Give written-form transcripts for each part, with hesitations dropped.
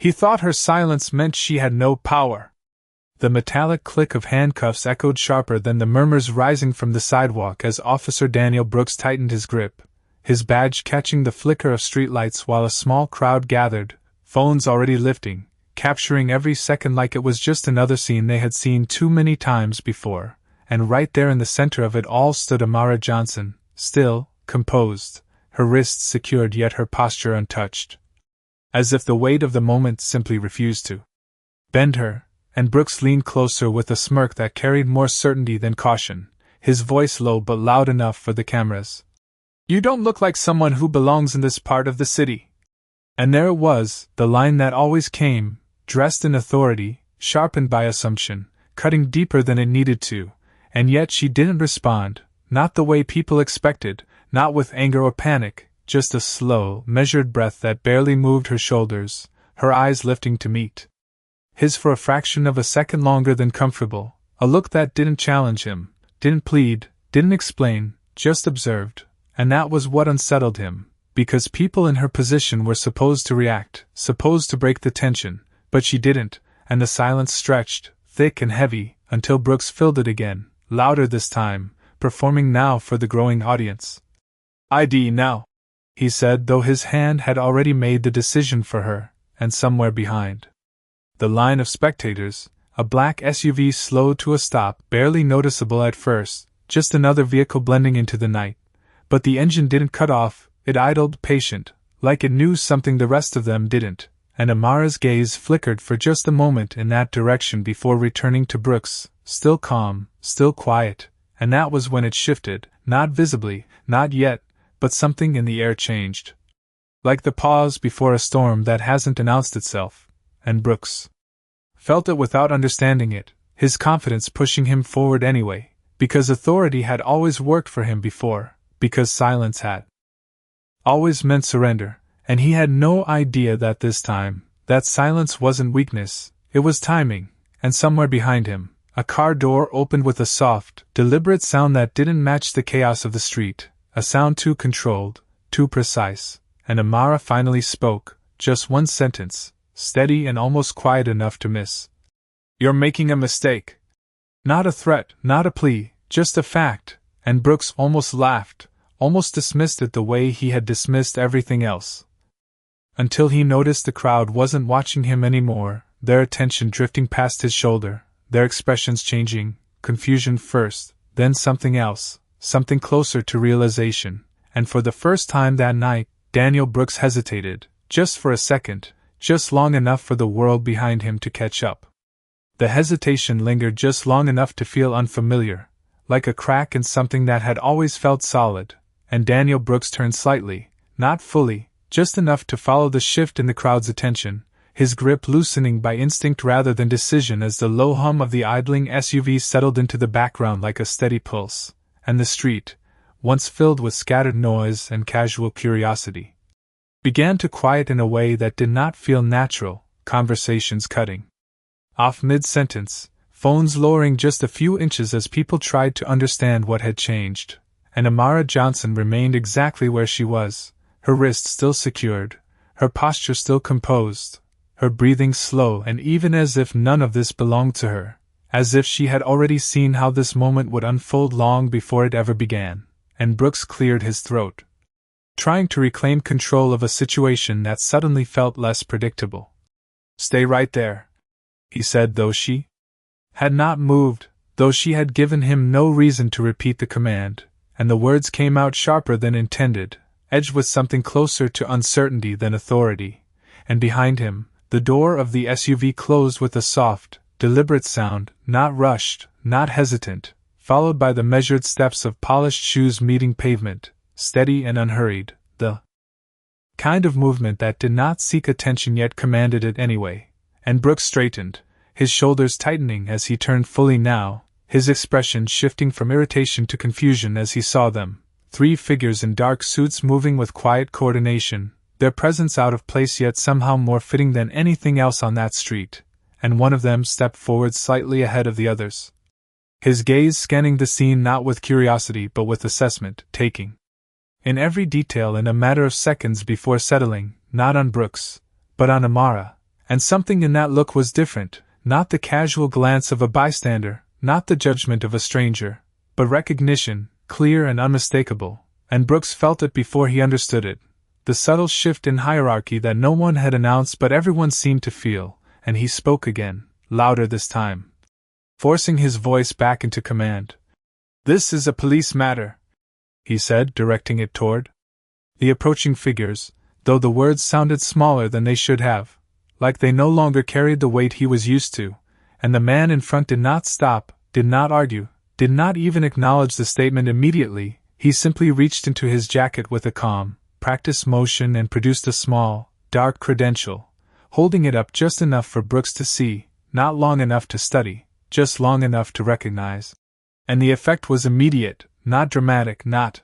He thought her silence meant she had no power. The metallic click of handcuffs echoed sharper than the murmurs rising from the sidewalk as Officer Daniel Brooks tightened his grip, his badge catching the flicker of streetlights while a small crowd gathered, phones already lifting, capturing every second like it was just another scene they had seen too many times before, and right there in the center of it all stood Amara Johnson, still, composed, her wrists secured yet her posture untouched. As if the weight of the moment simply refused to bend her, and Brooks leaned closer with a smirk that carried more certainty than caution, his voice low but loud enough for the cameras. "You don't look like someone who belongs in this part of the city." And there it was, the line that always came, dressed in authority, sharpened by assumption, cutting deeper than it needed to, and yet she didn't respond, not the way people expected, not with anger or panic, just a slow, measured breath that barely moved her shoulders, her eyes lifting to meet his for a fraction of a second longer than comfortable, a look that didn't challenge him, didn't plead, didn't explain, just observed, and that was what unsettled him, because people in her position were supposed to react, supposed to break the tension, but she didn't, and the silence stretched, thick and heavy, until Brooks filled it again, louder this time, performing now for the growing audience. "ID now," he said, though his hand had already made the decision for her, and somewhere behind the line of spectators, a black SUV slowed to a stop, barely noticeable at first, just another vehicle blending into the night. But the engine didn't cut off, it idled patient, like it knew something the rest of them didn't, and Amara's gaze flickered for just a moment in that direction before returning to Brooks, still calm, still quiet, and that was when it shifted, not visibly, not yet, but something in the air changed. Like the pause before a storm that hasn't announced itself, and Brooks felt it without understanding it, his confidence pushing him forward anyway, because authority had always worked for him before, because silence had always meant surrender, and he had no idea that this time, that silence wasn't weakness, it was timing, and somewhere behind him, a car door opened with a soft, deliberate sound that didn't match the chaos of the street, a sound too controlled, too precise, and Amara finally spoke, just one sentence, steady and almost quiet enough to miss. "You're making a mistake." Not a threat, not a plea, just a fact, and Brooks almost laughed, almost dismissed it the way he had dismissed everything else. Until he noticed the crowd wasn't watching him anymore, their attention drifting past his shoulder, their expressions changing, confusion first, then something else, something closer to realization, and for the first time that night, Daniel Brooks hesitated, just for a second, just long enough for the world behind him to catch up. The hesitation lingered just long enough to feel unfamiliar, like a crack in something that had always felt solid, and Daniel Brooks turned slightly, not fully, just enough to follow the shift in the crowd's attention, his grip loosening by instinct rather than decision as the low hum of the idling SUV settled into the background like a steady pulse, and the street, once filled with scattered noise and casual curiosity, began to quiet in a way that did not feel natural, conversations cutting off mid-sentence, phones lowering just a few inches as people tried to understand what had changed, and Amara Johnson remained exactly where she was, her wrist still secured, her posture still composed, her breathing slow, and even as if none of this belonged to her, as if she had already seen how this moment would unfold long before it ever began, and Brooks cleared his throat, trying to reclaim control of a situation that suddenly felt less predictable. "Stay right there," he said, though she had not moved, though she had given him no reason to repeat the command, and the words came out sharper than intended, edged with something closer to uncertainty than authority, and behind him, the door of the SUV closed with a soft, deliberate sound, not rushed, not hesitant, followed by the measured steps of polished shoes meeting pavement, steady and unhurried, the kind of movement that did not seek attention yet commanded it anyway, and Brooks straightened, his shoulders tightening as he turned fully now, his expression shifting from irritation to confusion as he saw them, three figures in dark suits moving with quiet coordination, their presence out of place yet somehow more fitting than anything else on that street, and one of them stepped forward slightly ahead of the others, his gaze scanning the scene not with curiosity but with assessment, taking in every detail in a matter of seconds before settling, not on Brooks, but on Amara, And something in that look was different, not the casual glance of a bystander, not the judgment of a stranger, but recognition, clear and unmistakable, and Brooks felt it before he understood it. The subtle shift in hierarchy that no one had announced but everyone seemed to feel, and he spoke again, louder this time, forcing his voice back into command. "This is a police matter," he said, directing it toward the approaching figures, though the words sounded smaller than they should have, like they no longer carried the weight he was used to, and the man in front did not stop, did not argue, did not even acknowledge the statement immediately. He simply reached into his jacket with a calm, practiced motion and produced a small, dark credential, holding it up just enough for Brooks to see, not long enough to study, just long enough to recognize. And the effect was immediate, not dramatic, not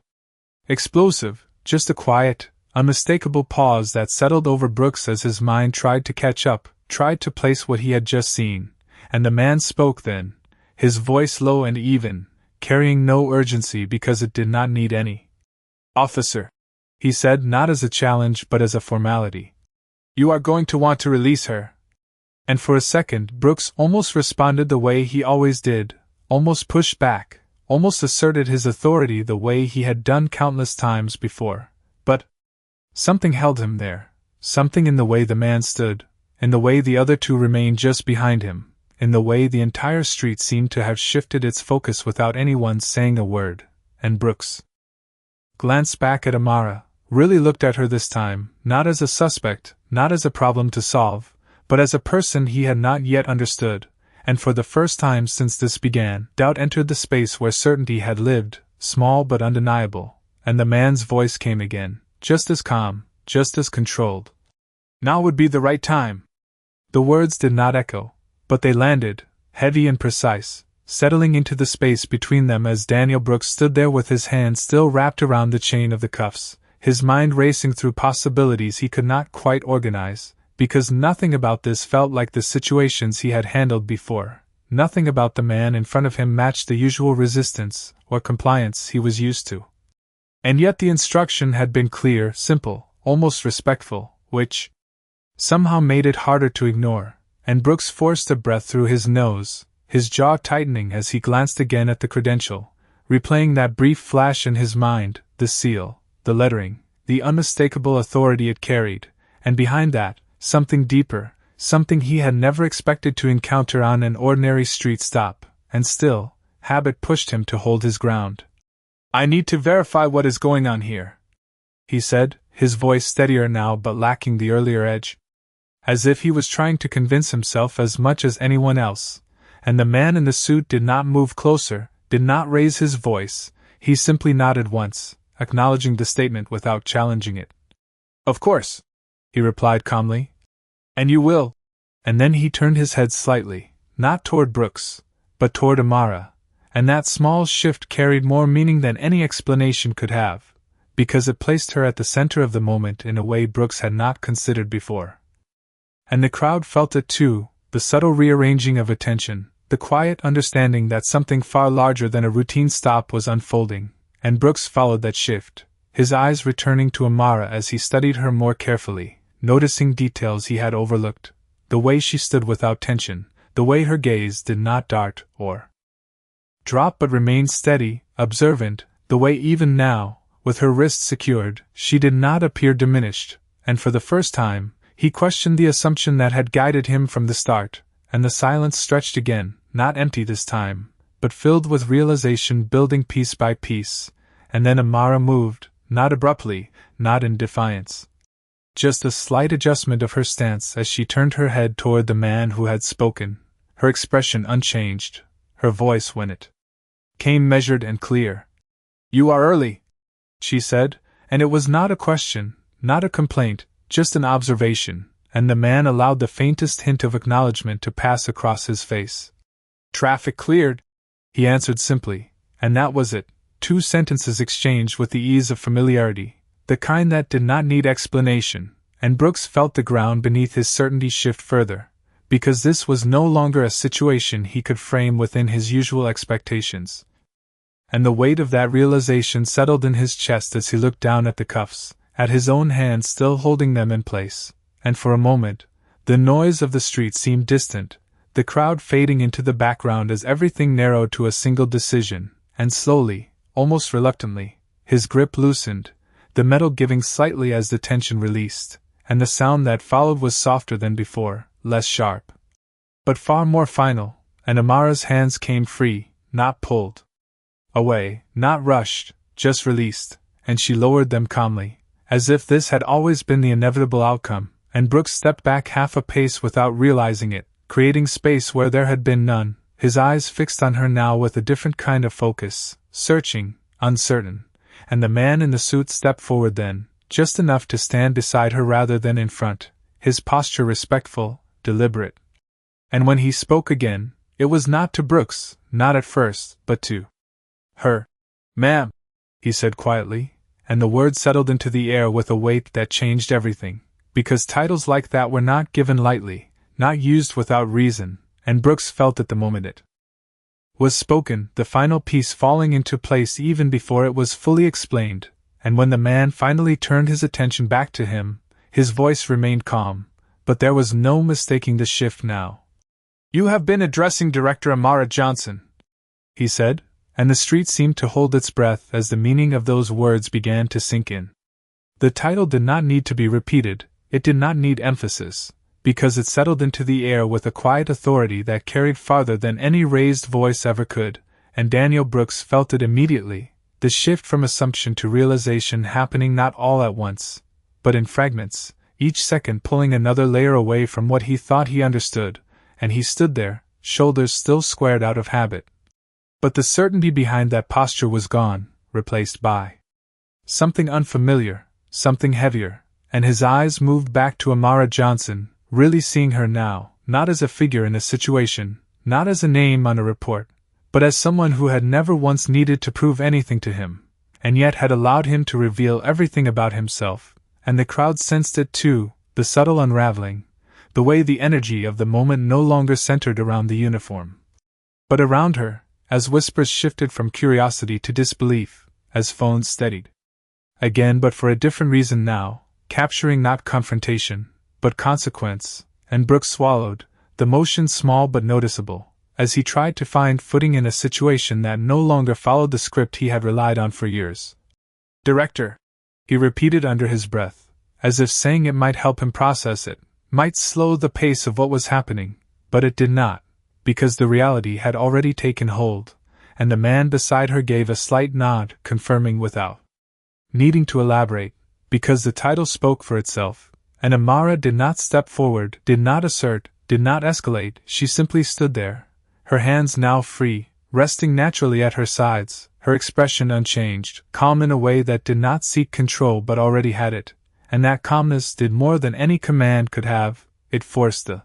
explosive, just a quiet, unmistakable pause that settled over Brooks as his mind tried to catch up, tried to place what he had just seen. And the man spoke then, his voice low and even, carrying no urgency because it did not need any. "Officer," he said, not as a challenge but as a formality. "You are going to want to release her." And for a second Brooks almost responded the way he always did, almost pushed back, almost asserted his authority the way he had done countless times before. But something held him there, something in the way the man stood, in the way the other two remained just behind him, in the way the entire street seemed to have shifted its focus without anyone saying a word. And Brooks glanced back at Amara, really looked at her this time, not as a suspect, not as a problem to solve, but as a person he had not yet understood. And for the first time since this began, doubt entered the space where certainty had lived, small but undeniable, and the man's voice came again, just as calm, just as controlled. "Now would be the right time." The words did not echo, but they landed, heavy and precise, settling into the space between them as Daniel Brooks stood there with his hand still wrapped around the chain of the cuffs, his mind racing through possibilities he could not quite organize, because nothing about this felt like the situations he had handled before, nothing about the man in front of him matched the usual resistance or compliance he was used to. And yet the instruction had been clear, simple, almost respectful, which somehow made it harder to ignore, and Brooks forced a breath through his nose, his jaw tightening as he glanced again at the credential, replaying that brief flash in his mind, the seal, the lettering, the unmistakable authority it carried, and behind that, something deeper, something he had never expected to encounter on an ordinary street stop, and still, habit pushed him to hold his ground. "I need to verify what is going on here," he said, his voice steadier now but lacking the earlier edge, as if he was trying to convince himself as much as anyone else. And the man in the suit did not move closer, did not raise his voice, he simply nodded once, acknowledging the statement without challenging it. "Of course," he replied calmly. "And you will." And then he turned his head slightly, not toward Brooks, but toward Amara, and that small shift carried more meaning than any explanation could have, because it placed her at the center of the moment in a way Brooks had not considered before. And the crowd felt it too, the subtle rearranging of attention, the quiet understanding that something far larger than a routine stop was unfolding, and Brooks followed that shift, his eyes returning to Amara as he studied her more carefully, noticing details he had overlooked, the way she stood without tension, the way her gaze did not dart or drop but remained steady, observant, the way even now, with her wrists secured, she did not appear diminished, and for the first time, he questioned the assumption that had guided him from the start, and the silence stretched again, not empty this time, but filled with realization building piece by piece, and then Amara moved, not abruptly, not in defiance. Just a slight adjustment of her stance as she turned her head toward the man who had spoken, her expression unchanged, her voice when it came measured and clear. "You are early," she said, and it was not a question, not a complaint, just an observation, and the man allowed the faintest hint of acknowledgement to pass across his face. "Traffic cleared," he answered simply, and that was it, 2 sentences exchanged with the ease of familiarity, the kind that did not need explanation, and Brooks felt the ground beneath his certainty shift further, because this was no longer a situation he could frame within his usual expectations. And the weight of that realization settled in his chest as he looked down at the cuffs, at his own hand still holding them in place, and for a moment, The noise of the street seemed distant, the crowd fading into the background as everything narrowed to a single decision, and slowly, almost reluctantly, his grip loosened, the metal giving slightly as the tension released, and the sound that followed was softer than before, less sharp, but far more final, and Amara's hands came free, not pulled away, not rushed, just released, and she lowered them calmly, as if this had always been the inevitable outcome, and Brooks stepped back half a pace without realizing it, creating space where there had been none, his eyes fixed on her now with a different kind of focus, searching, uncertain, and the man in the suit stepped forward then, just enough to stand beside her rather than in front, his posture respectful, deliberate. And when he spoke again, it was not to Brooks, not at first, but to her. "Ma'am," he said quietly, and the word settled into the air with a weight that changed everything, because titles like that were not given lightly, not used without reason, and Brooks felt it the moment it was spoken, the final piece falling into place even before it was fully explained, and when the man finally turned his attention back to him, his voice remained calm, but there was no mistaking the shift now. "You have been addressing Director Amara Johnson," he said, and the street seemed to hold its breath as the meaning of those words began to sink in. The title did not need to be repeated, it did not need emphasis, because it settled into the air with a quiet authority that carried farther than any raised voice ever could, and Daniel Brooks felt it immediately, the shift from assumption to realization happening not all at once, but in fragments, each second pulling another layer away from what he thought he understood, and he stood there, shoulders still squared out of habit. But the certainty behind that posture was gone, replaced by something unfamiliar, something heavier, and his eyes moved back to Amara Johnson, really seeing her now, not as a figure in a situation, not as a name on a report, but as someone who had never once needed to prove anything to him, and yet had allowed him to reveal everything about himself, and the crowd sensed it too, the subtle unraveling, the way the energy of the moment no longer centered around the uniform, but around her, as whispers shifted from curiosity to disbelief, as phones steadied. Again, but for a different reason now, capturing not confrontation, but consequence, and Brooks swallowed, the motion small but noticeable, as he tried to find footing in a situation that no longer followed the script he had relied on for years. "Director," he repeated under his breath, as if saying it might help him process it, might slow the pace of what was happening, but it did not, because the reality had already taken hold, and the man beside her gave a slight nod, confirming without needing to elaborate, because the title spoke for itself, and Amara did not step forward, did not assert, did not escalate, she simply stood there, her hands now free, resting naturally at her sides, her expression unchanged, calm in a way that did not seek control but already had it, and that calmness did more than any command could have, it forced the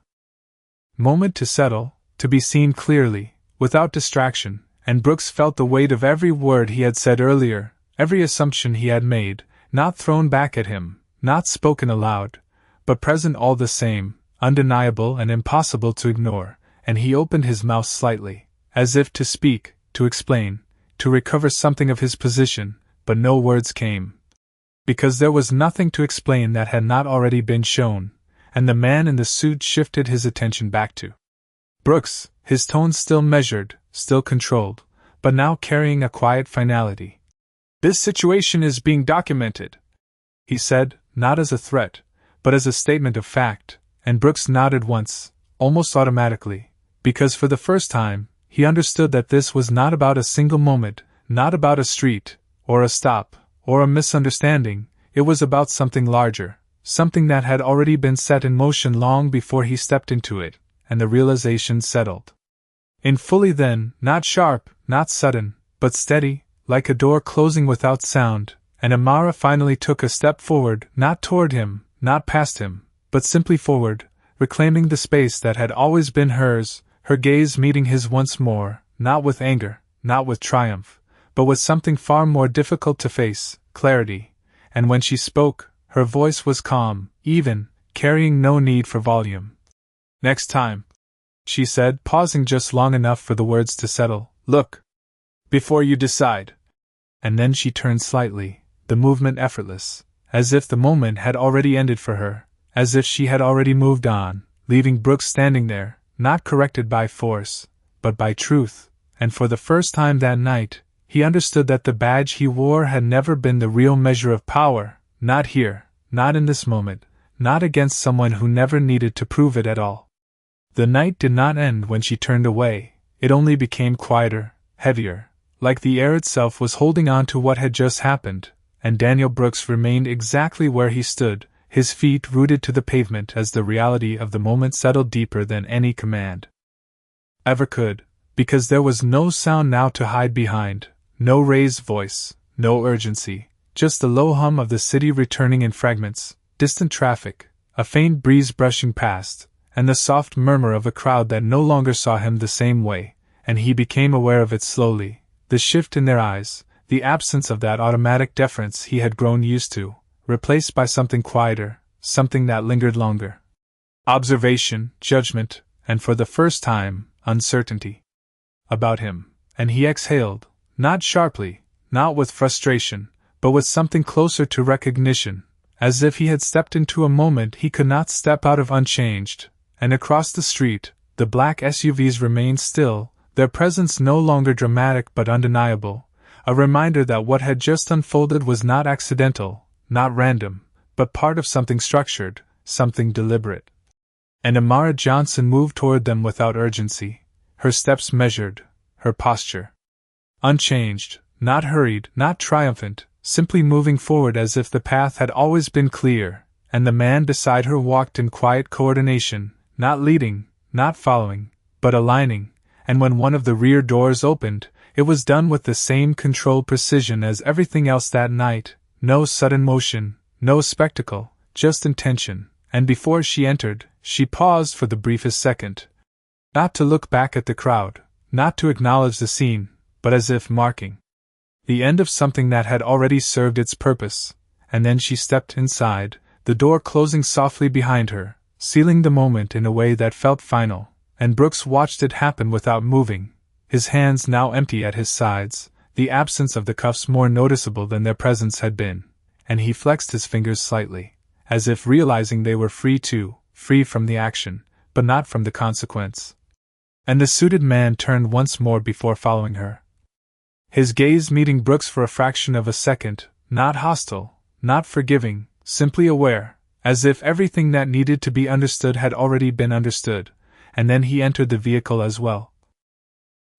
moment to settle, to be seen clearly, without distraction, and Brooks felt the weight of every word he had said earlier, every assumption he had made, not thrown back at him, not spoken aloud, but present all the same, undeniable and impossible to ignore, and he opened his mouth slightly, as if to speak, to explain, to recover something of his position, but no words came. Because there was nothing to explain that had not already been shown, and the man in the suit shifted his attention back to Brooks, his tone still measured, still controlled, but now carrying a quiet finality. "This situation is being documented," he said, not as a threat, but as a statement of fact, and Brooks nodded once, almost automatically, because for the first time, he understood that this was not about a single moment, not about a street, or a stop, or a misunderstanding, it was about something larger, something that had already been set in motion long before he stepped into it, and the realization settled in fully then, not sharp, not sudden, but steady, like a door closing without sound, and Amara finally took a step forward, not toward him, not past him, but simply forward, reclaiming the space that had always been hers, her gaze meeting his once more, not with anger, not with triumph, but with something far more difficult to face, clarity, and when she spoke, her voice was calm, even, carrying no need for volume. "Next time," she said, pausing just long enough for the words to settle, "look before you decide." And then she turned slightly, the movement effortless, as if the moment had already ended for her, as if she had already moved on, leaving Brooks standing there, not corrected by force, but by truth, and for the first time that night, he understood that the badge he wore had never been the real measure of power, not here, not in this moment, not against someone who never needed to prove it at all. The night did not end when she turned away, it only became quieter, heavier, like the air itself was holding on to what had just happened, and Daniel Brooks remained exactly where he stood, his feet rooted to the pavement as the reality of the moment settled deeper than any command ever could, because there was no sound now to hide behind, no raised voice, no urgency, just the low hum of the city returning in fragments, distant traffic, a faint breeze brushing past, and the soft murmur of a crowd that no longer saw him the same way, and he became aware of it slowly, the shift in their eyes, the absence of that automatic deference he had grown used to, replaced by something quieter, something that lingered longer. Observation, judgment, and for the first time, uncertainty about him, and he exhaled, not sharply, not with frustration, but with something closer to recognition, as if he had stepped into a moment he could not step out of unchanged, and across the street, the black SUVs remained still, their presence no longer dramatic but undeniable, a reminder that what had just unfolded was not accidental, not random, but part of something structured, something deliberate. And Amara Johnson moved toward them without urgency, her steps measured, her posture unchanged, not hurried, not triumphant, simply moving forward as if the path had always been clear, and the man beside her walked in quiet coordination, not leading, not following, but aligning, and when one of the rear doors opened, it was done with the same controlled precision as everything else that night, no sudden motion, no spectacle, just intention, and before she entered, she paused for the briefest second. Not to look back at the crowd, not to acknowledge the scene, but as if marking the end of something that had already served its purpose, and then she stepped inside, the door closing softly behind her, sealing the moment in a way that felt final, and Brooks watched it happen without moving, his hands now empty at his sides, the absence of the cuffs more noticeable than their presence had been, and he flexed his fingers slightly, as if realizing they were free from the action, but not from the consequence. And the suited man turned once more before following her, his gaze meeting Brooks for a fraction of a second, not hostile, not forgiving, simply aware, as if everything that needed to be understood had already been understood, and then he entered the vehicle as well.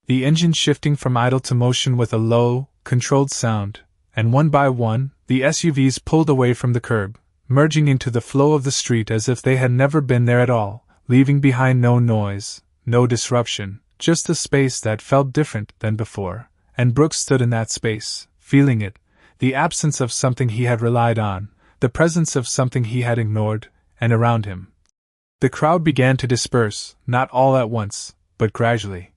The engine shifting from idle to motion with a low, controlled sound, and one by one, the SUVs pulled away from the curb, merging into the flow of the street as if they had never been there at all, leaving behind no noise, no disruption, just a space that felt different than before, and Brooks stood in that space, feeling it, the absence of something he had relied on, the presence of something he had ignored, and around him. The crowd began to disperse, not all at once, but gradually.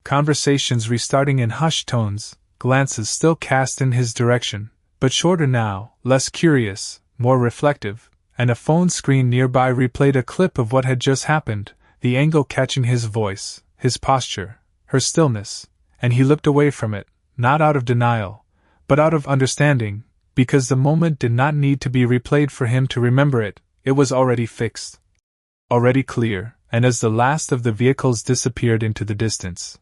Conversations restarting in hushed tones, glances still cast in his direction, but shorter now, less curious, more reflective, and a phone screen nearby replayed a clip of what had just happened, the angle catching his voice, his posture, her stillness, and he looked away from it, not out of denial, but out of understanding, because the moment did not need to be replayed for him to remember it, it was already fixed, already clear, and as the last of the vehicles disappeared into the distance,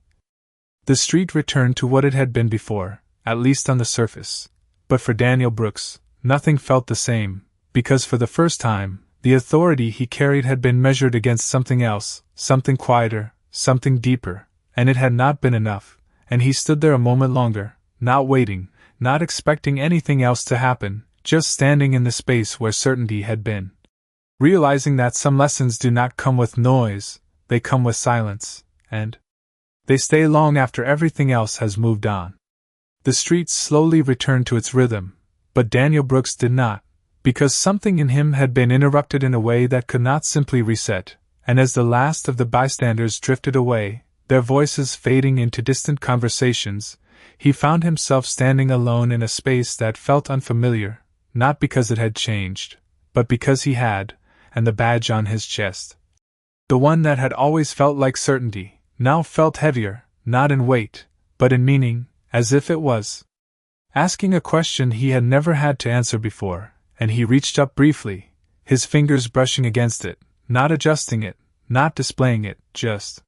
the street returned to what it had been before, at least on the surface. But for Daniel Brooks, nothing felt the same, because for the first time, the authority he carried had been measured against something else, something quieter, something deeper, and it had not been enough, and he stood there a moment longer, not waiting, not expecting anything else to happen, just standing in the space where certainty had been. Realizing that some lessons do not come with noise, they come with silence, and they stay long after everything else has moved on. The street slowly returned to its rhythm, but Daniel Brooks did not, because something in him had been interrupted in a way that could not simply reset, and as the last of the bystanders drifted away, their voices fading into distant conversations, he found himself standing alone in a space that felt unfamiliar, not because it had changed, but because he had, and the badge on his chest. The one that had always felt like certainty, now felt heavier, not in weight, but in meaning, as if it was asking a question he had never had to answer before, and he reached up briefly, his fingers brushing against it, not adjusting it, not displaying it, just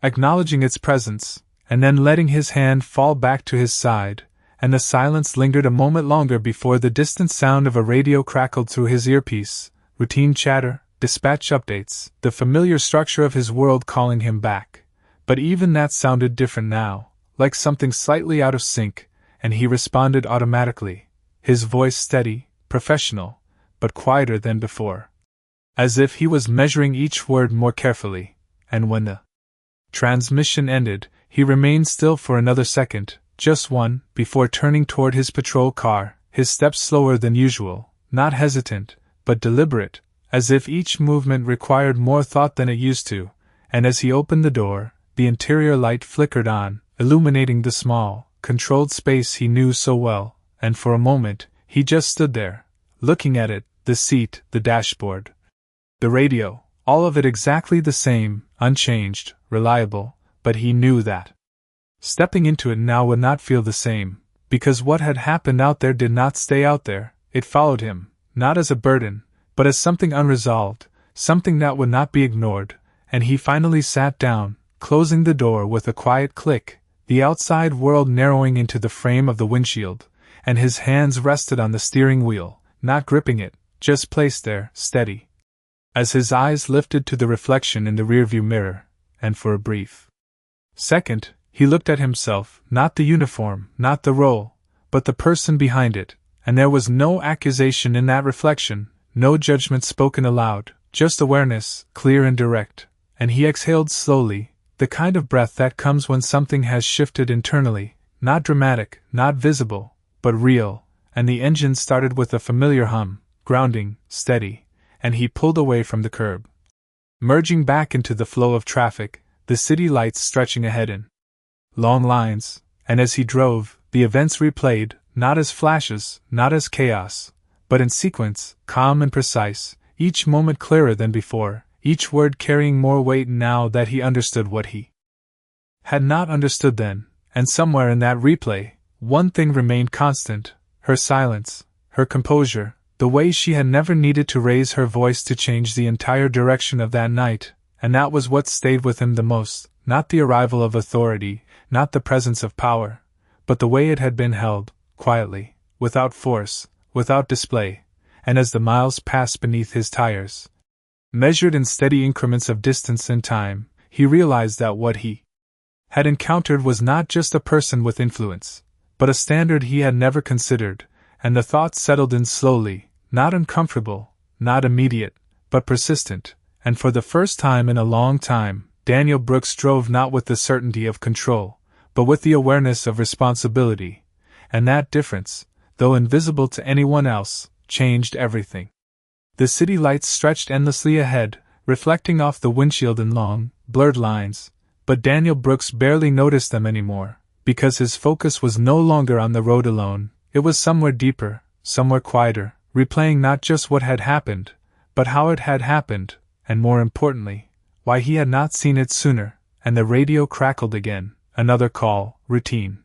acknowledging its presence, and then letting his hand fall back to his side, and the silence lingered a moment longer before the distant sound of a radio crackled through his earpiece, routine chatter, dispatch updates, the familiar structure of his world calling him back. But even that sounded different now, like something slightly out of sync, and he responded automatically, his voice steady, professional, but quieter than before. As if he was measuring each word more carefully, and when the transmission ended, he remained still for another second, just one, before turning toward his patrol car, his steps slower than usual, not hesitant, but deliberate, as if each movement required more thought than it used to, and as he opened the door, the interior light flickered on, illuminating the small, controlled space he knew so well, and for a moment, he just stood there, looking at it, the seat, the dashboard, the radio, all of it exactly the same, unchanged, reliable, but he knew that stepping into it now would not feel the same, because what had happened out there did not stay out there, it followed him, not as a burden, but as something unresolved, something that would not be ignored, and he finally sat down, closing the door with a quiet click, the outside world narrowing into the frame of the windshield, and his hands rested on the steering wheel, not gripping it, just placed there, steady. As his eyes lifted to the reflection in the rearview mirror, and for a brief second, he looked at himself, not the uniform, not the role, but the person behind it, and there was no accusation in that reflection, no judgment spoken aloud, just awareness, clear and direct, and he exhaled slowly, the kind of breath that comes when something has shifted internally, not dramatic, not visible, but real, and the engine started with a familiar hum, grounding, steady, and he pulled away from the curb, merging back into the flow of traffic, the city lights stretching ahead in long lines, and as he drove, the events replayed, not as flashes, not as chaos, but in sequence, calm and precise, each moment clearer than before, each word carrying more weight now that he understood what he had not understood then, and somewhere in that replay, one thing remained constant, her silence, her composure, the way she had never needed to raise her voice to change the entire direction of that night, and that was what stayed with him the most, not the arrival of authority, not the presence of power, but the way it had been held, quietly, without force, without display, and as the miles passed beneath his tires, measured in steady increments of distance and time, he realized that what he had encountered was not just a person with influence, but a standard he had never considered, and the thought settled in slowly, not uncomfortable, not immediate, but persistent, and for the first time in a long time, Daniel Brooks drove not with the certainty of control, but with the awareness of responsibility, and that difference, though invisible to anyone else, changed everything. The city lights stretched endlessly ahead, reflecting off the windshield in long, blurred lines, but Daniel Brooks barely noticed them anymore, because his focus was no longer on the road alone, it was somewhere deeper, somewhere quieter, replaying not just what had happened, but how it had happened, and more importantly, why he had not seen it sooner, and the radio crackled again, another call, routine.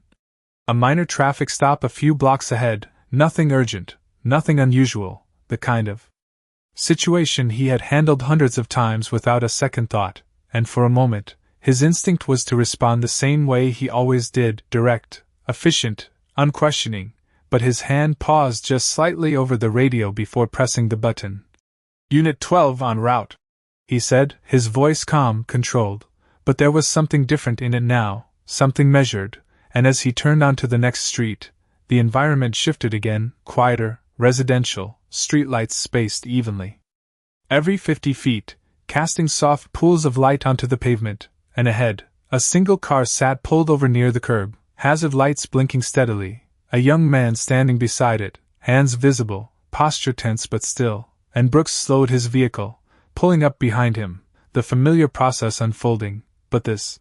A minor traffic stop a few blocks ahead, nothing urgent, nothing unusual, the kind of situation he had handled hundreds of times without a second thought, and for a moment, his instinct was to respond the same way he always did, direct, efficient, unquestioning, but his hand paused just slightly over the radio before pressing the button. Unit 12 en route, he said, his voice calm, controlled, but there was something different in it now, something measured, and as he turned onto the next street, the environment shifted again, quieter, residential, streetlights spaced evenly. Every 50 feet, casting soft pools of light onto the pavement, and ahead, a single car sat pulled over near the curb, hazard lights blinking steadily, a young man standing beside it, hands visible, posture tense but still, and Brooks slowed his vehicle, pulling up behind him, the familiar process unfolding, but this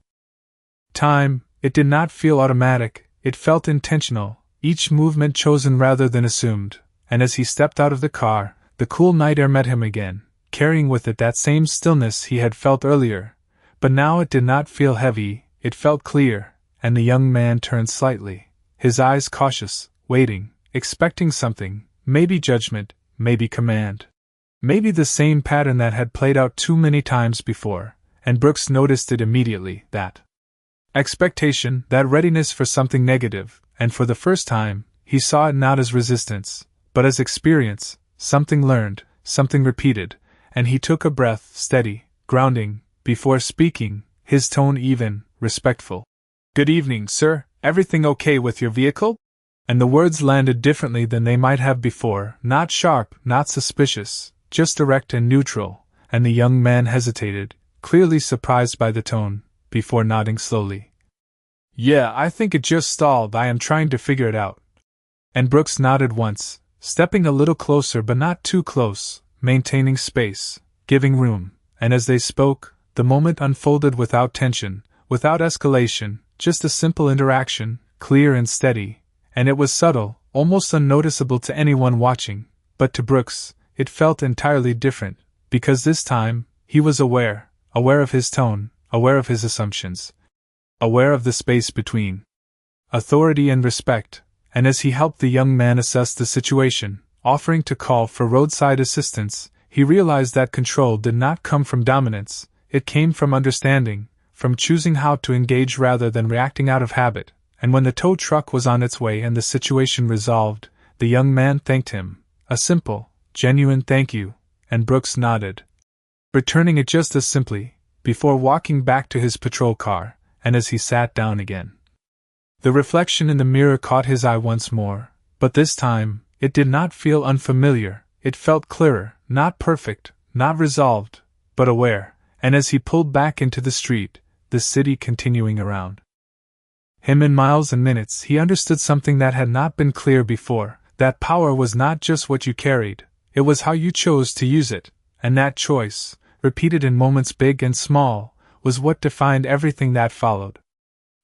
time, it did not feel automatic, it felt intentional, each movement chosen rather than assumed, and as he stepped out of the car, the cool night air met him again, carrying with it that same stillness he had felt earlier, but now it did not feel heavy, it felt clear, and the young man turned slightly, his eyes cautious, waiting, expecting something, maybe judgment, maybe command. Maybe the same pattern that had played out too many times before, and Brooks noticed it immediately, that expectation, that readiness for something negative, and for the first time, he saw it not as resistance, but as experience, something learned, something repeated, and he took a breath, steady, grounding, before speaking, his tone even, respectful. "Good evening, sir, everything okay with your vehicle?" And the words landed differently than they might have before, not sharp, not suspicious, just direct and neutral, and the young man hesitated, clearly surprised by the tone, before nodding slowly. "Yeah, I think it just stalled, I am trying to figure it out." And Brooks nodded once, stepping a little closer but not too close, maintaining space, giving room, and as they spoke, the moment unfolded without tension, without escalation, just a simple interaction, clear and steady, and it was subtle, almost unnoticeable to anyone watching, but to Brooks, it felt entirely different, because this time, he was aware of his tone, aware of his assumptions, aware of the space between authority and respect, and as he helped the young man assess the situation, offering to call for roadside assistance, he realized that control did not come from dominance, it came from understanding, from choosing how to engage rather than reacting out of habit, and when the tow truck was on its way and the situation resolved, the young man thanked him, a simple, genuine thank you, and Brooks nodded, returning it just as simply, before walking back to his patrol car, and as he sat down again. The reflection in the mirror caught his eye once more, but this time, it did not feel unfamiliar, it felt clearer, not perfect, not resolved, but aware, and as he pulled back into the street, the city continuing around him in miles and minutes, he understood something that had not been clear before, that power was not just what you carried, it was how you chose to use it, and that choice, repeated in moments big and small, was what defined everything that followed.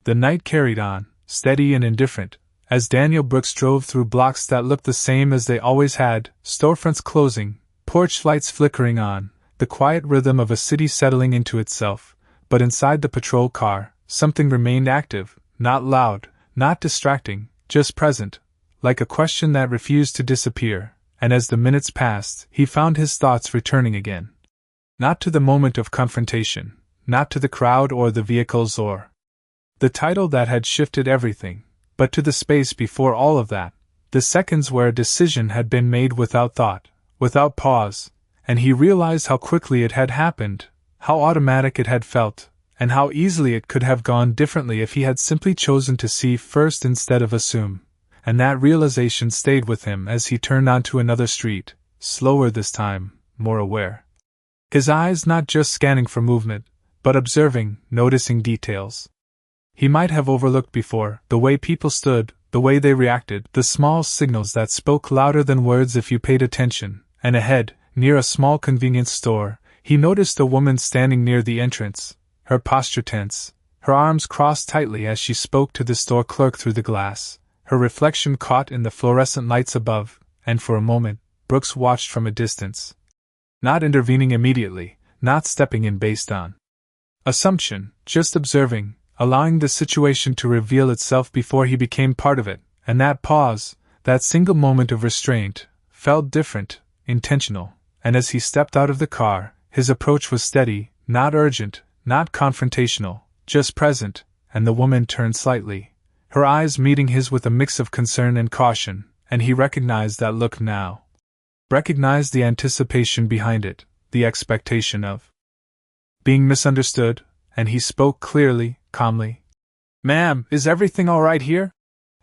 The night carried on, steady and indifferent, as Daniel Brooks drove through blocks that looked the same as they always had, storefronts closing, porch lights flickering on, the quiet rhythm of a city settling into itself, but inside the patrol car, something remained active, not loud, not distracting, just present, like a question that refused to disappear, and as the minutes passed, he found his thoughts returning again. Not to the moment of confrontation, not to the crowd or the vehicles or the title that had shifted everything, but to the space before all of that, the seconds where a decision had been made without thought, without pause, and he realized how quickly it had happened, how automatic it had felt, and how easily it could have gone differently if he had simply chosen to see first instead of assume, and that realization stayed with him as he turned onto another street, slower this time, more aware. His eyes not just scanning for movement, but observing, noticing details he might have overlooked before, the way people stood, the way they reacted, the small signals that spoke louder than words if you paid attention, and ahead, near a small convenience store, he noticed a woman standing near the entrance, her posture tense, her arms crossed tightly as she spoke to the store clerk through the glass, her reflection caught in the fluorescent lights above, and for a moment, Brooks watched from a distance. Not intervening immediately, not stepping in based on assumption, just observing, allowing the situation to reveal itself before he became part of it, and that pause, that single moment of restraint, felt different, intentional, and as he stepped out of the car, his approach was steady, not urgent, not confrontational, just present, and the woman turned slightly, her eyes meeting his with a mix of concern and caution, and he recognized that look now. Recognized the anticipation behind it, the expectation of being misunderstood, and he spoke clearly, calmly. "Ma'am, is everything all right here?"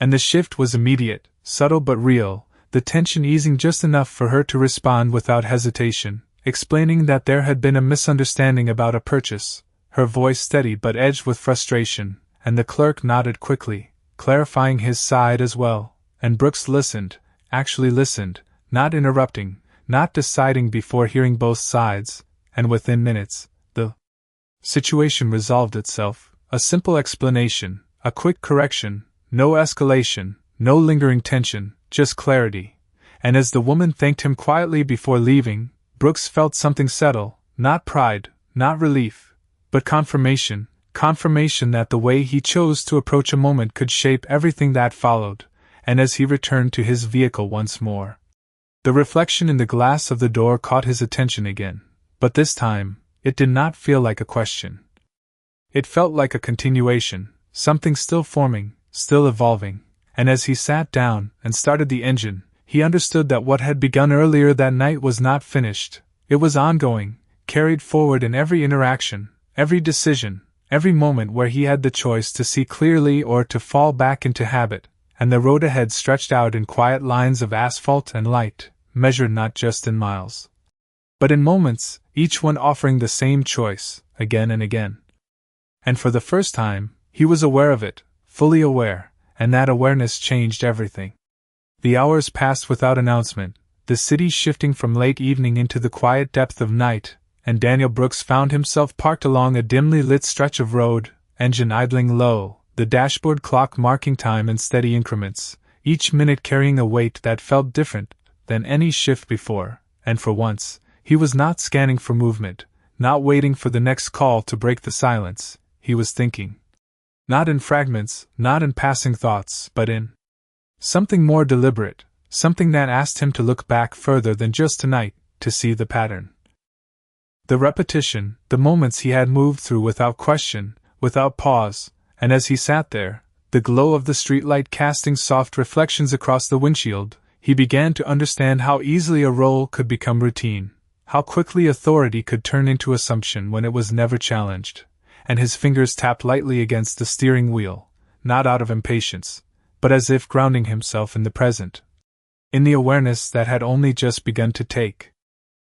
And the shift was immediate, subtle but real, the tension easing just enough for her to respond without hesitation, explaining that there had been a misunderstanding about a purchase, her voice steady but edged with frustration, and the clerk nodded quickly, clarifying his side as well, and Brooks listened, actually listened, not interrupting, not deciding before hearing both sides, and within minutes, the situation resolved itself, a simple explanation, a quick correction, no escalation, no lingering tension, just clarity, and as the woman thanked him quietly before leaving, Brooks felt something settle, not pride, not relief, but confirmation that the way he chose to approach a moment could shape everything that followed, and as he returned to his vehicle once more, The reflection in the glass of the door caught his attention again, but this time, it did not feel like a question. It felt like a continuation, something still forming, still evolving, and as he sat down and started the engine, he understood that what had begun earlier that night was not finished. It was ongoing, carried forward in every interaction, every decision, every moment where he had the choice to see clearly or to fall back into habit, and the road ahead stretched out in quiet lines of asphalt and light, measured not just in miles, but in moments, each one offering the same choice, again and again. And for the first time, he was aware of it, fully aware, and that awareness changed everything. The hours passed without announcement, the city shifting from late evening into the quiet depth of night, and Daniel Brooks found himself parked along a dimly lit stretch of road, engine idling low, the dashboard clock marking time in steady increments, each minute carrying a weight that felt different than any shift before, and for once, he was not scanning for movement, not waiting for the next call to break the silence. He was thinking. Not in fragments, not in passing thoughts, but in something more deliberate, something that asked him to look back further than just tonight, to see the pattern. The repetition, the moments he had moved through without question, without pause, and as he sat there, the glow of the streetlight casting soft reflections across the windshield, he began to understand how easily a role could become routine, how quickly authority could turn into assumption when it was never challenged, and his fingers tapped lightly against the steering wheel, not out of impatience, but as if grounding himself in the present, in the awareness that had only just begun to take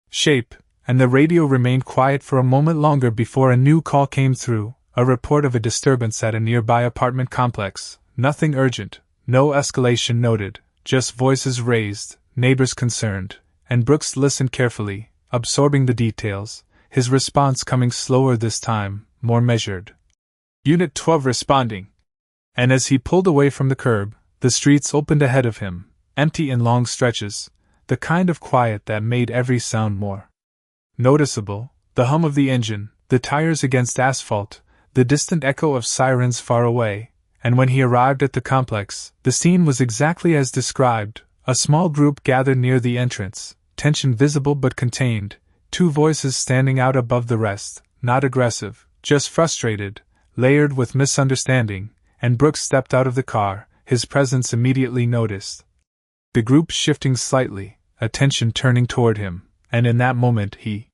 shape, and the radio remained quiet for a moment longer before a new call came through, a report of a disturbance at a nearby apartment complex, nothing urgent, no escalation noted, just voices raised, neighbors concerned, and Brooks listened carefully, absorbing the details, his response coming slower this time, more measured. Unit 12 responding. And as he pulled away from the curb, the streets opened ahead of him, empty in long stretches, the kind of quiet that made every sound more noticeable, the hum of the engine, the tires against asphalt, the distant echo of sirens far away, and when he arrived at the complex, the scene was exactly as described, a small group gathered near the entrance, tension visible but contained, two voices standing out above the rest, not aggressive, just frustrated, layered with misunderstanding, and Brooks stepped out of the car, his presence immediately noticed. The group shifting slightly, attention turning toward him, and in that moment he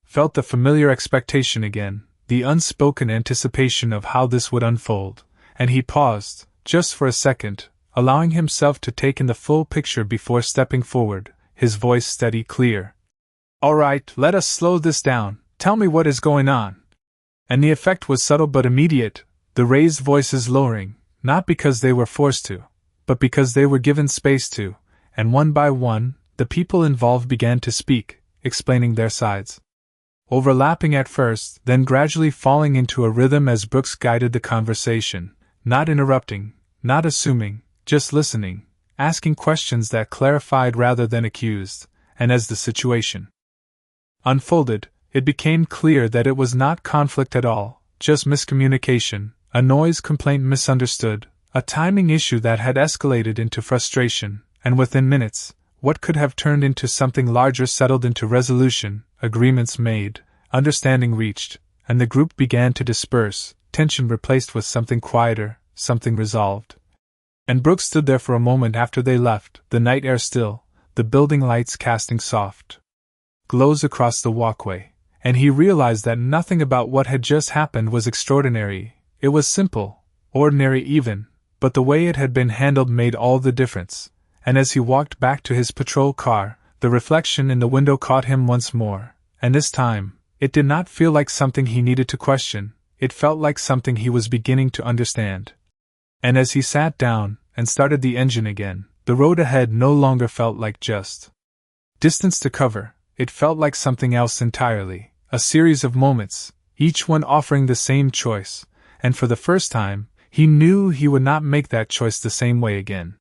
felt the familiar expectation again, the unspoken anticipation of how this would unfold, and he paused, just for a second, allowing himself to take in the full picture before stepping forward, his voice steady, clear. "All right, let us slow this down, tell me what is going on." And the effect was subtle but immediate, the raised voices lowering, not because they were forced to, but because they were given space to, and one by one, the people involved began to speak, explaining their sides. Overlapping at first, then gradually falling into a rhythm as Brooks guided the conversation, not interrupting, not assuming, just listening, asking questions that clarified rather than accused, and as the situation unfolded, it became clear that it was not conflict at all, just miscommunication, a noise complaint misunderstood, a timing issue that had escalated into frustration, and within minutes, what could have turned into something larger settled into resolution, agreements made, understanding reached, and the group began to disperse, tension replaced with something quieter, something resolved. And Brooks stood there for a moment after they left, the night air still, the building lights casting soft glows across the walkway, and he realized that nothing about what had just happened was extraordinary. It was simple, ordinary even, but the way it had been handled made all the difference, and as he walked back to his patrol car, the reflection in the window caught him once more, and this time, it did not feel like something he needed to question, it felt like something he was beginning to understand. And as he sat down and started the engine again, the road ahead no longer felt like just distance to cover, it felt like something else entirely, a series of moments, each one offering the same choice, and for the first time, he knew he would not make that choice the same way again.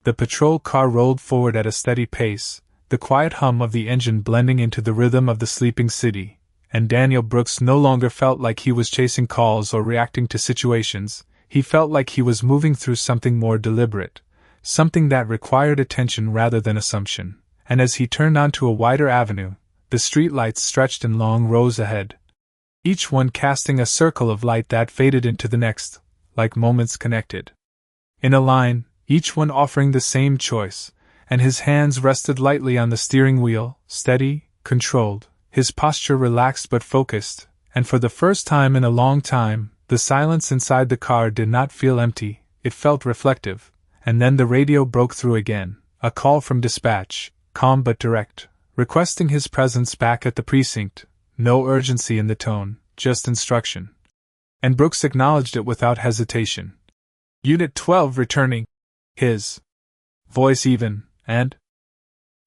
The patrol car rolled forward at a steady pace, the quiet hum of the engine blending into the rhythm of the sleeping city, and Daniel Brooks no longer felt like he was chasing calls or reacting to situations. He felt like he was moving through something more deliberate, something that required attention rather than assumption, and as he turned onto a wider avenue, the street lights stretched in long rows ahead, each one casting a circle of light that faded into the next, like moments connected in a line, each one offering the same choice, and his hands rested lightly on the steering wheel, steady, controlled, his posture relaxed but focused, and for the first time in a long time, the silence inside the car did not feel empty, it felt reflective. And then the radio broke through again, a call from dispatch, calm but direct, requesting his presence back at the precinct, no urgency in the tone, just instruction. And Brooks acknowledged it without hesitation. Unit 12 returning. His voice even, and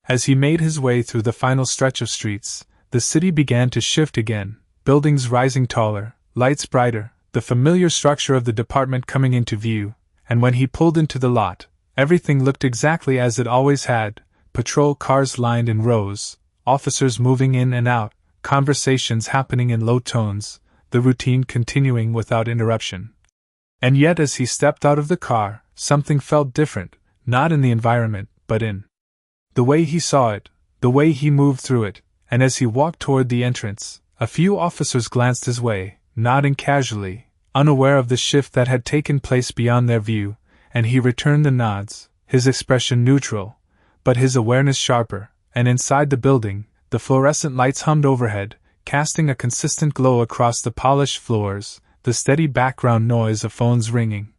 as he made his way through the final stretch of streets, the city began to shift again, buildings rising taller, lights brighter, the familiar structure of the department coming into view. And when he pulled into the lot, everything looked exactly as it always had, patrol cars lined in rows, officers moving in and out, conversations happening in low tones, the routine continuing without interruption. And yet as he stepped out of the car, something felt different, not in the environment, but in the way he saw it, the way he moved through it, and as he walked toward the entrance, a few officers glanced his way, nodding casually, unaware of the shift that had taken place beyond their view, and he returned the nods, his expression neutral, but his awareness sharper, and inside the building, the fluorescent lights hummed overhead, casting a consistent glow across the polished floors, the steady background noise of phones ringing,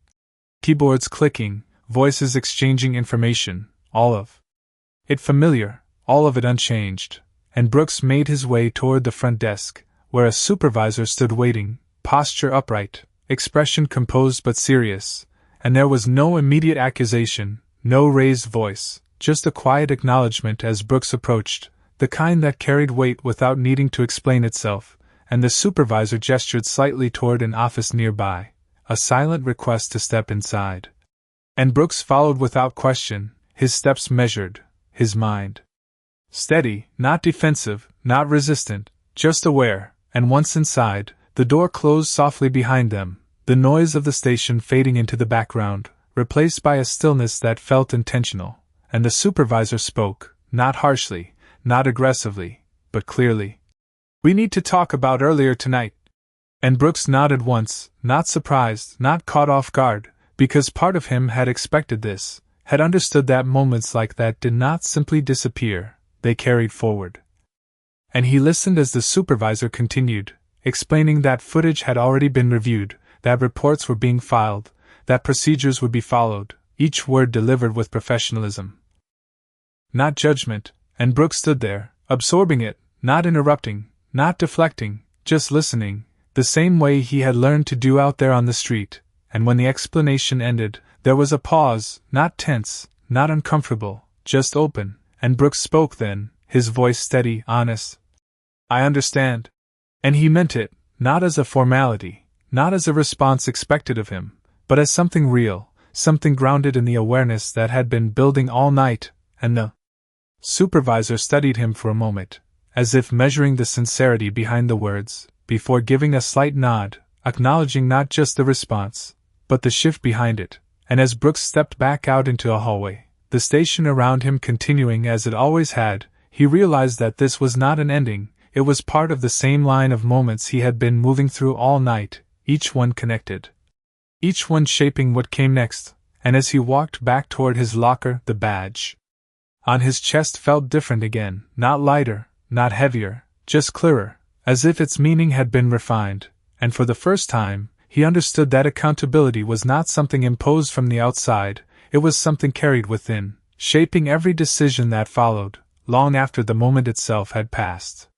keyboards clicking, voices exchanging information, all of it familiar, all of it unchanged, and Brooks made his way toward the front desk, where a supervisor stood waiting, posture upright, expression composed but serious, and there was no immediate accusation, no raised voice, just a quiet acknowledgement as Brooks approached, the kind that carried weight without needing to explain itself, and the supervisor gestured slightly toward an office nearby, a silent request to step inside. And Brooks followed without question, his steps measured, his mind steady, not defensive, not resistant, just aware, and once inside, the door closed softly behind them, the noise of the station fading into the background, replaced by a stillness that felt intentional, and the supervisor spoke, not harshly, not aggressively, but clearly. "We need to talk about earlier tonight." And Brooks nodded once, not surprised, not caught off guard, because part of him had expected this, had understood that moments like that did not simply disappear, they carried forward. And he listened as the supervisor continued, explaining that footage had already been reviewed, that reports were being filed, that procedures would be followed, each word delivered with professionalism, not judgment, and Brooks stood there, absorbing it, not interrupting, not deflecting, just listening, the same way he had learned to do out there on the street, and when the explanation ended, there was a pause, not tense, not uncomfortable, just open, and Brooks spoke then, his voice steady, honest. "I understand." And he meant it, not as a formality, not as a response expected of him, but as something real, something grounded in the awareness that had been building all night, and the supervisor studied him for a moment, as if measuring the sincerity behind the words, before giving a slight nod, acknowledging not just the response, but the shift behind it, and as Brooks stepped back out into a hallway, the station around him continuing as it always had, he realized that this was not an ending, it was part of the same line of moments he had been moving through all night, each one connected, each one shaping what came next, and as he walked back toward his locker, the badge on his chest felt different again, not lighter, not heavier, just clearer, as if its meaning had been refined, and for the first time, he understood that accountability was not something imposed from the outside, it was something carried within, shaping every decision that followed, long after the moment itself had passed.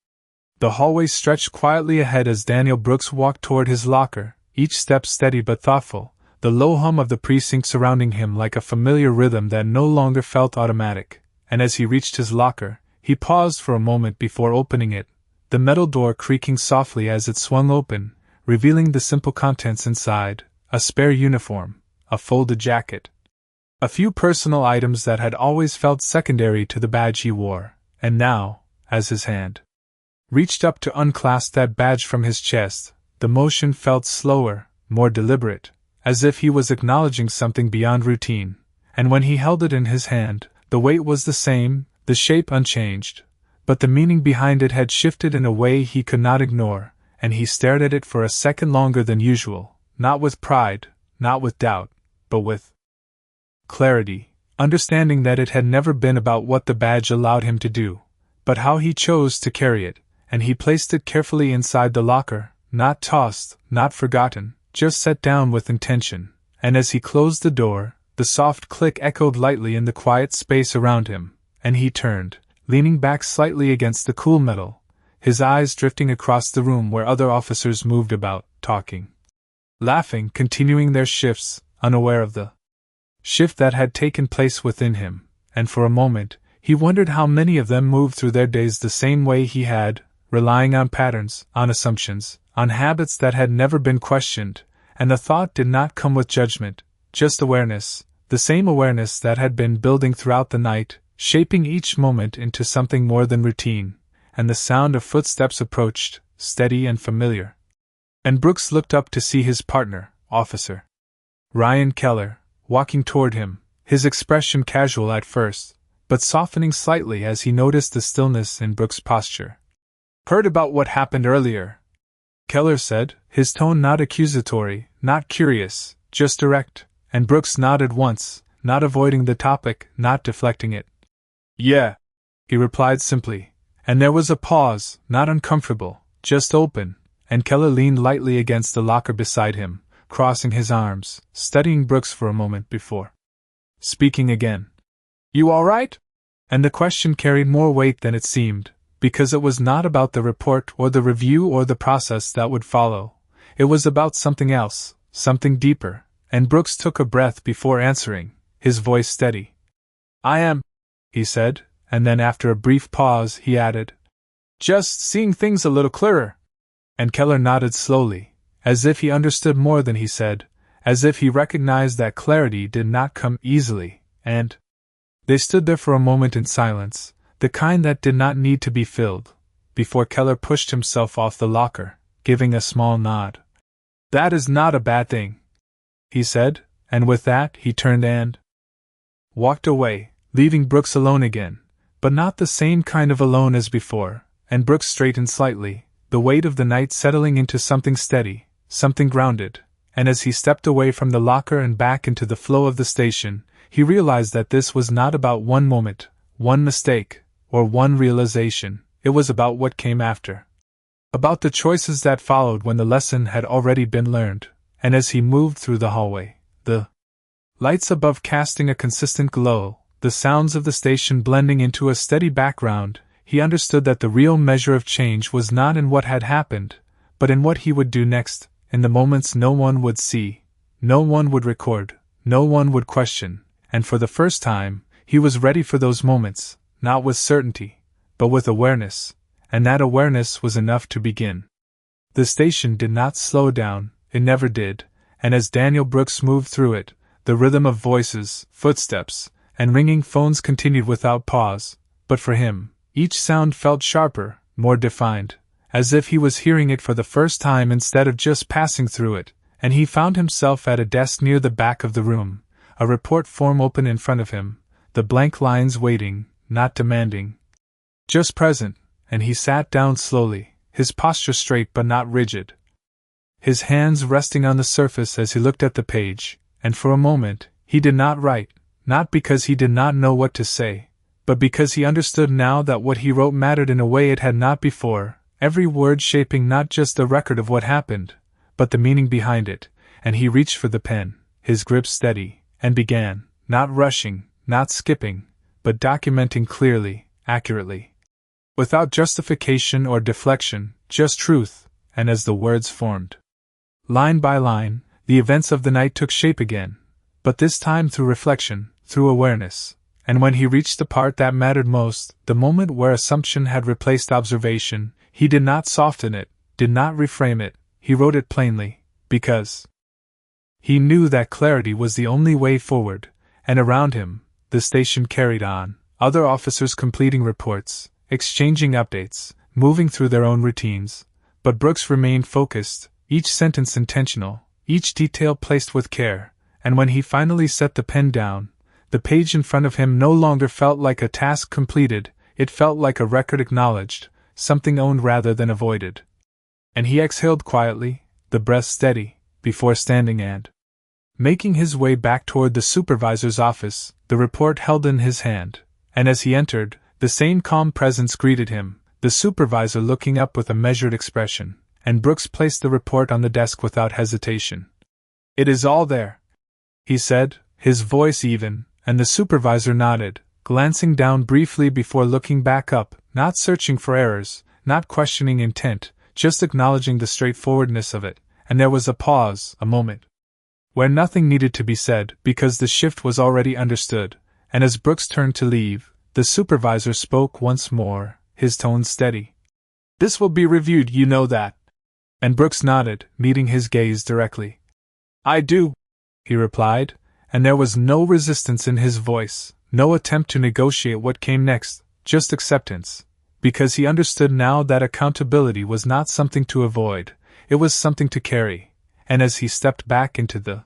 The hallway stretched quietly ahead as Daniel Brooks walked toward his locker, each step steady but thoughtful, the low hum of the precinct surrounding him like a familiar rhythm that no longer felt automatic, and as he reached his locker, he paused for a moment before opening it, the metal door creaking softly as it swung open, revealing the simple contents inside, a spare uniform, a folded jacket, a few personal items that had always felt secondary to the badge he wore, and now, as his hand reached up to unclasp that badge from his chest, the motion felt slower, more deliberate, as if he was acknowledging something beyond routine, and when he held it in his hand, the weight was the same, the shape unchanged, but the meaning behind it had shifted in a way he could not ignore, and he stared at it for a second longer than usual, not with pride, not with doubt, but with clarity, understanding that it had never been about what the badge allowed him to do, but how he chose to carry it, and he placed it carefully inside the locker, not tossed, not forgotten, just set down with intention, and as he closed the door, the soft click echoed lightly in the quiet space around him, and he turned, leaning back slightly against the cool metal, his eyes drifting across the room where other officers moved about, talking, laughing, continuing their shifts, unaware of the shift that had taken place within him, and for a moment, he wondered how many of them moved through their days the same way he had, relying on patterns, on assumptions, on habits that had never been questioned, and the thought did not come with judgment, just awareness, the same awareness that had been building throughout the night, shaping each moment into something more than routine, and the sound of footsteps approached, steady and familiar. And Brooks looked up to see his partner, Officer Ryan Keller, walking toward him, his expression casual at first, but softening slightly as he noticed the stillness in Brooks' posture. "Heard about what happened earlier," Keller said, his tone not accusatory, not curious, just direct, and Brooks nodded once, not avoiding the topic, not deflecting it. "Yeah," he replied simply, and there was a pause, not uncomfortable, just open, and Keller leaned lightly against the locker beside him, crossing his arms, studying Brooks for a moment before speaking again. "You all right?" And the question carried more weight than it seemed, because it was not about the report or the review or the process that would follow. It was about something else, something deeper, and Brooks took a breath before answering, his voice steady. "I am," he said, and then after a brief pause he added, "just seeing things a little clearer." And Keller nodded slowly, as if he understood more than he said, as if he recognized that clarity did not come easily, and they stood there for a moment in silence, the kind that did not need to be filled, before Keller pushed himself off the locker, giving a small nod. "That is not a bad thing," he said, and with that he turned and walked away, leaving Brooks alone again, but not the same kind of alone as before, and Brooks straightened slightly, the weight of the night settling into something steady, something grounded, and as he stepped away from the locker and back into the flow of the station, he realized that this was not about one moment, one mistake, or one realization. It was about what came after. About the choices that followed when the lesson had already been learned, and as he moved through the hallway, the lights above casting a consistent glow, the sounds of the station blending into a steady background, he understood that the real measure of change was not in what had happened, but in what he would do next, in the moments no one would see, no one would record, no one would question, and for the first time, he was ready for those moments, not with certainty, but with awareness, and that awareness was enough to begin. The station did not slow down, it never did, and as Daniel Brooks moved through it, the rhythm of voices, footsteps, and ringing phones continued without pause, but for him, each sound felt sharper, more defined, as if he was hearing it for the first time instead of just passing through it, and he found himself at a desk near the back of the room, a report form open in front of him, the blank lines waiting, not demanding, just present, and he sat down slowly, his posture straight but not rigid, his hands resting on the surface as he looked at the page, and for a moment, he did not write, not because he did not know what to say, but because he understood now that what he wrote mattered in a way it had not before, every word shaping not just the record of what happened, but the meaning behind it, and he reached for the pen, his grip steady, and began, not rushing, not skipping, but documenting clearly, accurately, without justification or deflection, just truth, and as the words formed, line by line, the events of the night took shape again, but this time through reflection, through awareness, and when he reached the part that mattered most, the moment where assumption had replaced observation, he did not soften it, did not reframe it, he wrote it plainly, because he knew that clarity was the only way forward, and around him, the station carried on, other officers completing reports, exchanging updates, moving through their own routines, but Brooks remained focused, each sentence intentional, each detail placed with care, and when he finally set the pen down, The page in front of him no longer felt like a task completed, it felt like a record acknowledged, something owned rather than avoided. And he exhaled quietly, the breath steady, before standing and making his way back toward the supervisor's office, the report held in his hand. And as he entered, the same calm presence greeted him, the supervisor looking up with a measured expression, and Brooks placed the report on the desk without hesitation. "It is all there," he said, his voice even, and the supervisor nodded, glancing down briefly before looking back up, not searching for errors, not questioning intent, just acknowledging the straightforwardness of it. And there was a pause, a moment, where nothing needed to be said because the shift was already understood, and as Brooks turned to leave, the supervisor spoke once more, his tone steady. "This will be reviewed, you know that." And Brooks nodded, meeting his gaze directly. "I do," he replied, and there was no resistance in his voice, no attempt to negotiate what came next, just acceptance, because he understood now that accountability was not something to avoid, it was something to carry. And as he stepped back into the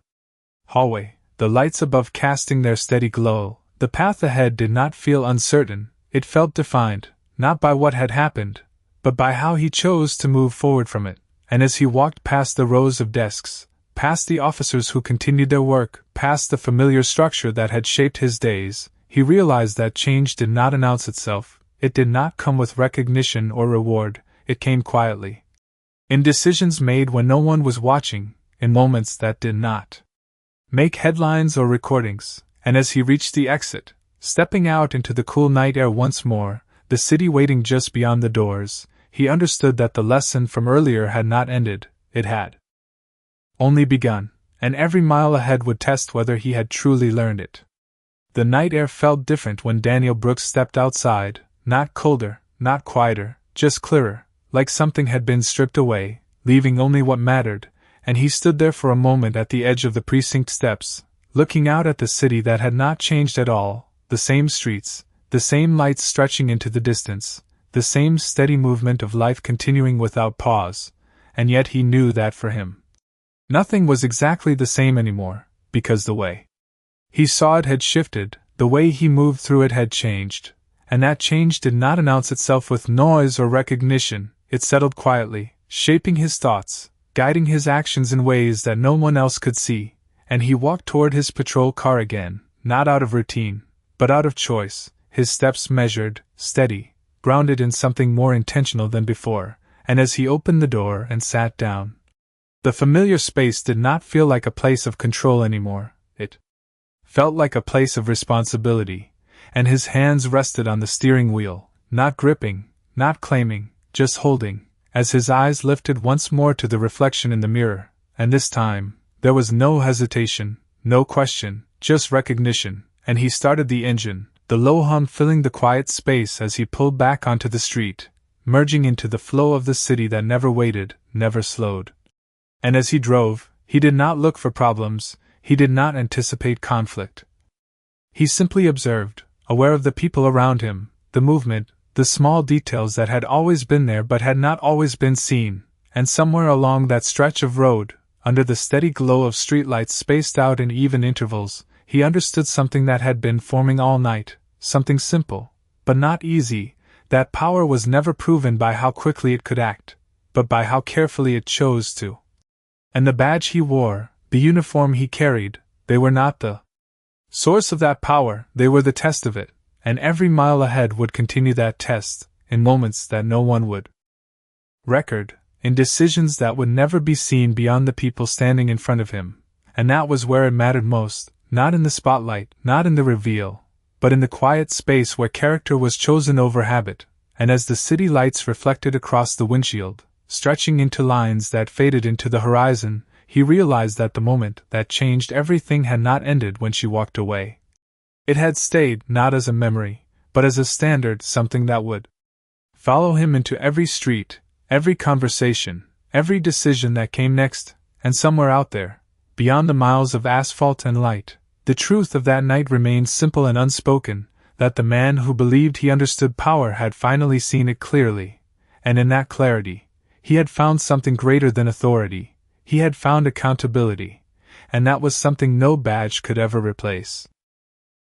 hallway, the lights above casting their steady glow, the path ahead did not feel uncertain, it felt defined, not by what had happened, but by how he chose to move forward from it. And as he walked past the rows of desks, past the officers who continued their work, past the familiar structure that had shaped his days, he realized that change did not announce itself, it did not come with recognition or reward, it came quietly. In decisions made when no one was watching, in moments that did not make headlines or recordings. And as he reached the exit, stepping out into the cool night air once more, the city waiting just beyond the doors, he understood that the lesson from earlier had not ended, it had only begun, and every mile ahead would test whether he had truly learned it. The night air felt different when Daniel Brooks stepped outside, not colder, not quieter, just clearer, like something had been stripped away, leaving only what mattered, and he stood there for a moment at the edge of the precinct steps, looking out at the city that had not changed at all, the same streets, the same lights stretching into the distance, the same steady movement of life continuing without pause, and yet he knew that for him, nothing was exactly the same anymore, because the way he saw it had shifted, the way he moved through it had changed, and that change did not announce itself with noise or recognition, it settled quietly, shaping his thoughts, guiding his actions in ways that no one else could see, and he walked toward his patrol car again, not out of routine, but out of choice, his steps measured, steady, grounded in something more intentional than before, and as he opened the door and sat down, the familiar space did not feel like a place of control anymore, it felt like a place of responsibility, and his hands rested on the steering wheel, not gripping, not claiming, just holding, as his eyes lifted once more to the reflection in the mirror, and this time, there was no hesitation, no question, just recognition, and he started the engine, the low hum filling the quiet space as he pulled back onto the street, merging into the flow of the city that never waited, never slowed. And as he drove, he did not look for problems, he did not anticipate conflict. He simply observed, aware of the people around him, the movement, the small details that had always been there but had not always been seen, and somewhere along that stretch of road, under the steady glow of streetlights spaced out in even intervals, he understood something that had been forming all night, something simple, but not easy, that power was never proven by how quickly it could act, but by how carefully it chose to. And the badge he wore, the uniform he carried, they were not the source of that power, they were the test of it, and every mile ahead would continue that test, in moments that no one would record, in decisions that would never be seen beyond the people standing in front of him, and that was where it mattered most, not in the spotlight, not in the reveal, but in the quiet space where character was chosen over habit, and as the city lights reflected across the windshield, stretching into lines that faded into the horizon, he realized that the moment that changed everything had not ended when she walked away. It had stayed, not as a memory, but as a standard, something that would follow him into every street, every conversation, every decision that came next, and somewhere out there, beyond the miles of asphalt and light, the truth of that night remained simple and unspoken, that the man who believed he understood power had finally seen it clearly, and in that clarity, he had found something greater than authority, he had found accountability, and that was something no badge could ever replace.